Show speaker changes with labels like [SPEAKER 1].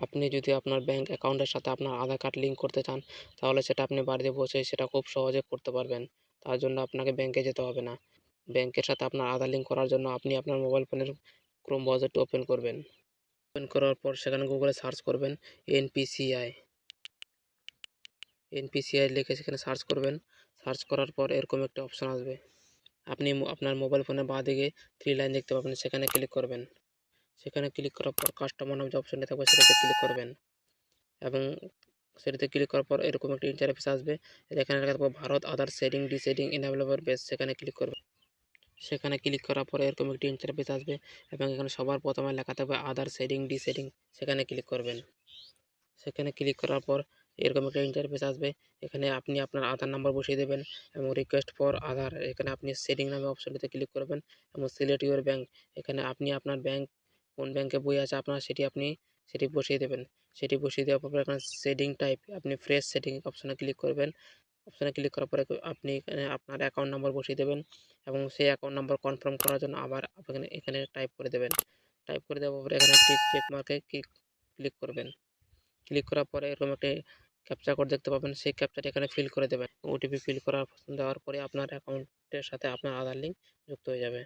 [SPEAKER 1] আপনি যদি আপনার ব্যাংক অ্যাকাউন্টের সাথে আপনার আধার কার্ড লিঙ্ক করতে চান, তাহলে সেটা আপনি বাড়িতে বসেই সেটা খুব সহজে করতে পারবেন। তার জন্য আপনাকে ব্যাংকে যেতে হবে না। ব্যাংকের সাথে আপনার আধার লিঙ্ক করার জন্য আপনি আপনার মোবাইল ফোনের ক্রোম ব্রাউজারটি ওপেন করবেন। ওপেন করার পর সেখানে গুগলে সার্চ করবেন এনপিসিআই। এনপিসিআই লিখে সেখানে সার্চ করবেন। সার্চ করার পর এরকম একটা অপশন আসবে। আপনি আপনার মোবাইল ফোনের বাঁদিকে 3 লাইন দেখতে পাবেন, সেখানে ক্লিক করবেন। সেখানে ক্লিক করার পর কাস্টমার নামে যে অপশনটি থাকবে সেটাতে ক্লিক করবেন এবং সেটাতে ক্লিক করার পর এরকম একটা ইন্টারফেস আসবে। এখানে লেখা থাকবে ভারত আধার শেডিং ডিশেডিং এনেবল বেস, সেখানে ক্লিক করবেন। সেখানে ক্লিক করার পরে এরকম একটি ইন্টারফেস আসবে এবং এখানে সবার প্রথমে লেখা থাকবে আধার শেডিং ডিশেডিং, সেখানে ক্লিক করবেন। সেখানে ক্লিক করার পর এরকম একটা ইন্টারফেস আসবে। এখানে আপনি আপনার আধার নাম্বার বসিয়ে দেবেন এবং রিকোয়েস্ট ফর আধার, এখানে আপনি সেটিং নামে অপশনটিতে ক্লিক করবেন এবং সিলেক্ট ইউর ব্যাঙ্ক, এখানে আপনি আপনার ব্যাঙ্ক কোন ব্যাঙ্কে বই আছে আপনার সেটি বসিয়ে দেবেন। সেটি বসিয়ে দেওয়ার পর এখানে সেটিং টাইপ আপনি ফ্রেশ সেটিং অপশনে ক্লিক করবেন। অপশনে ক্লিক করার পরে আপনি এখানে আপনার অ্যাকাউন্ট নাম্বার বসিয়ে দেবেন এবং সেই অ্যাকাউন্ট নাম্বার কনফার্ম করার জন্য আবার এখানে টাইপ করে দেবেন। টাইপ করে দেওয়ার পরে এখানে টিক চেক মার্কে ক্লিক করবেন। ক্লিক করার পরে এরকম একটি ক্যাপচা কোড দেখতে পাবেন, সেই ক্যাপচাটি এখানে ফিল করে দেবেন। ওটিপি ফিল দেওয়ার পরে আপনার অ্যাকাউন্টের সাথে আপনার আধার লিঙ্ক যুক্ত হয়ে যাবে।